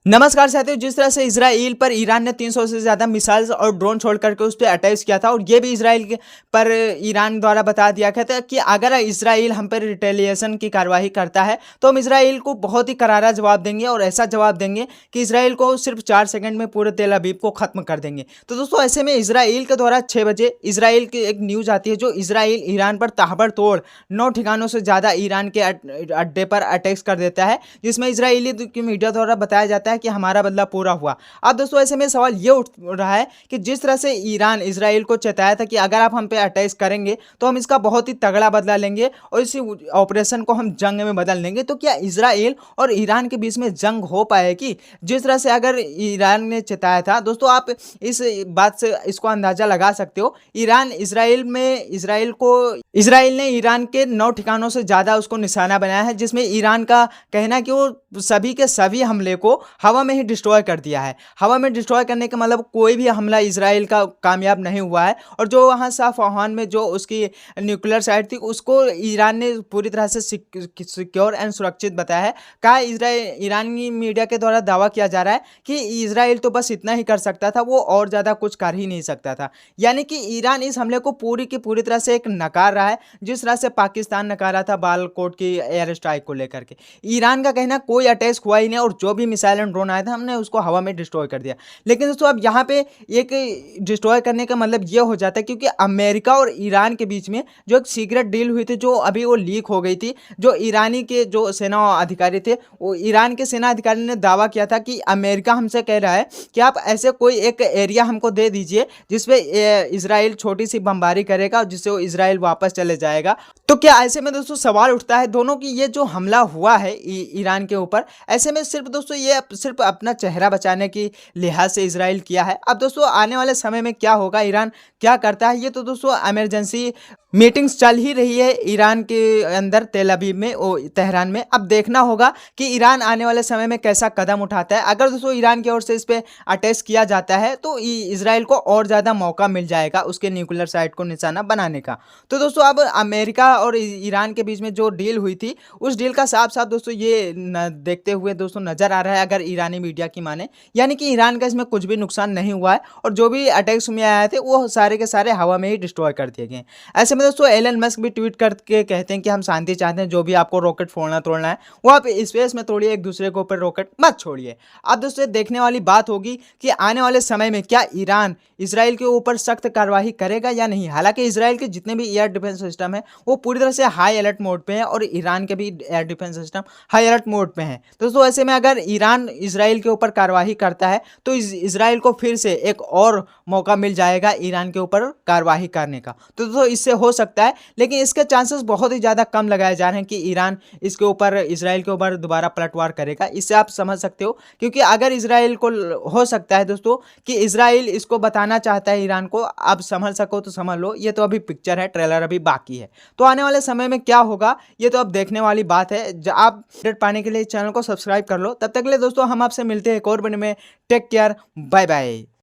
नमस्कार साथियों, जिस तरह से इजराइल पर ईरान ने 300 से ज़्यादा मिसाइल्स और ड्रोन छोड़ करके उस पर अटैक किया था और ये भी पर ईरान द्वारा बता दिया गया था कि अगर इजराइल हम पर रिटेलिएशन की कार्रवाई करता है तो हम इजराइल को बहुत ही करारा जवाब देंगे और ऐसा जवाब देंगे कि इजराइल को सिर्फ 4 सेकंड में पूरे तेल अवीव को ख़त्म कर देंगे। तो दोस्तों ऐसे में इजराइल के द्वारा 6 बजे इजराइल की एक न्यूज़ आती है जो इजराइल ईरान पर ताबड़तोड़ 9 ठिकानों से ज़्यादा ईरान के अड्डे पर अटैक्स कर देता है, जिसमें इजराइली की मीडिया द्वारा बताया जाता है कि हमारा बदला पूरा हुआ। अब दोस्तों ऐसे में सवाल ये उठ रहा है कि जिस तरह से ईरान इजराइल को चेताया था कि अगर आप हम पे अटैक करेंगे तो हम इसका बहुत ही तगड़ा बदला लेंगे और इसी ऑपरेशन को हम जंग में बदल लेंगे, तो क्या इजराइल और ईरान के बीच में जंग हो पाएगी? जिस तरह से अगर ईरान ने चेताया था दोस्तों, आप इस बात से इसको अंदाजा लगा सकते हो। इजराइल ने ईरान के 9 ठिकानों से ज़्यादा उसको निशाना बनाया है, जिसमें ईरान का कहना है कि वो सभी के सभी हमले को हवा में ही डिस्ट्रॉय कर दिया है। हवा में डिस्ट्रॉय करने का मतलब कोई भी हमला इजराइल का कामयाब नहीं हुआ है और जो वहाँ साफ़वान में जो उसकी न्यूक्लियर साइट थी उसको ईरान ने पूरी तरह से सिक्योर एंड सुरक्षित बताया है। कहा ईरानी मीडिया के द्वारा दावा किया जा रहा है कि इजराइल तो बस इतना ही कर सकता था, वो और ज़्यादा कुछ कर ही नहीं सकता था। यानी कि ईरान इस हमले को पूरी की पूरी तरह से एक नकार रहा है, जिस तरह से पाकिस्तान नकारा था बालाकोट की एयर स्ट्राइक को लेकर के। ईरान का कहना कोई अटैक हुआ ही नहीं और जो भी मिसाइल एंड ड्रोन आया था हमने उसको हवा में डिस्ट्रॉय कर दिया। लेकिन दोस्तों अब यहाँ पे एक डिस्ट्रॉय करने का मतलब ये हो जाता है क्योंकि अमेरिका और ईरान के बीच में जो एक सीक्रेट डील हुई थी जो अभी वो लीक हो गई थी। जो ईरानी के जो सेना अधिकारी थे, वो ईरान के सेना अधिकारी ने दावा किया था कि अमेरिका हमसे कह रहा है कि आप ऐसे कोई एक एरिया हमको दे दीजिए जिसपे इजराइल छोटी सी बमबारी करेगा और जिससे वो इजराइल वापस चले जाएगा। तो क्या ऐसे में दोस्तों सवाल उठता है दोनों की ये जो हमला हुआ है ईरान के ऊपर, ऐसे में सिर्फ दोस्तों ये सिर्फ अपना चेहरा बचाने की लिहाज से इजराइल किया है। अब दोस्तों आने वाले समय में क्या होगा, ईरान क्या करता है, ये तो दोस्तों इमरजेंसी मीटिंग्स चल ही रही है ईरान के अंदर तेल अवीव में और तेहरान में। अब देखना होगा कि ईरान आने वाले समय में कैसा कदम उठाता है। अगर दोस्तों ईरान की ओर से इस पर अटैक किया जाता है तो इजराइल को और ज़्यादा मौका मिल जाएगा उसके न्यूक्लियर साइट को निशाना बनाने का। तो दोस्तों अब अमेरिका और ईरान के बीच में जो डील हुई थी उस डील का साफ साफ दोस्तों ये देखते हुए दोस्तों नज़र आ रहा है, अगर ईरानी मीडिया की माने, यानी कि ईरान का इसमें कुछ भी नुकसान नहीं हुआ है और जो भी अटैक्स में आए थे वो सारे के सारे हवा में ही डिस्ट्रॉय कर दिए गए। ऐसे में दोस्तों एलन मस्क भी ट्वीट करके कहते हैं कि हम शांति चाहते हैं, जो भी आपको रॉकेट फोड़ना तोड़ना है वो आप स्पेस में तोड़िए, एक दूसरे के ऊपर रॉकेट मत छोड़िए। अब दोस्तों देखने वाली बात होगी कि आने वाले समय में क्या ईरान इजराइल के ऊपर सख्त कार्रवाई करेगा या नहीं। हालांकि इजराइल के जितने भी एयर डिफेंस सिस्टम है वो पूरी तरह से हाई अलर्ट मोड पे है और ईरान के भी air defence system high alert mode पे है। दोस्तों ऐसे में अगर ईरान इजराइल के ऊपर कार्रवाई करता है तो इजराइल को फिर से एक और मौका मिल जाएगा ईरान के ऊपर कार्रवाई करने का। तो दोस्तों इससे हो सकता है, लेकिन इसके चांसेस बहुत ही ज़्यादा कम लगाए जा रहे हैं कि ईरान इसके ऊपर इजराइल के ऊपर दोबारा पलटवार करेगा। इससे आप समझ सकते हो, क्योंकि अगर इजराइल को हो सकता है दोस्तों कि इजराइल इसको बताना चाहता है ईरान को, आप समझ सको तो समझ लो, ये तो अभी पिक्चर है, ट्रेलर अभी बाकी है। तो आने वाले समय में क्या होगा ये तो अब देखने वाली बात है। आप अपडेट पाने के लिए चैनल को सब्सक्राइब कर लो। तब तक के लिए दोस्तों हम आपसे मिलते हैं एक और वीडियो में। Take care, bye bye.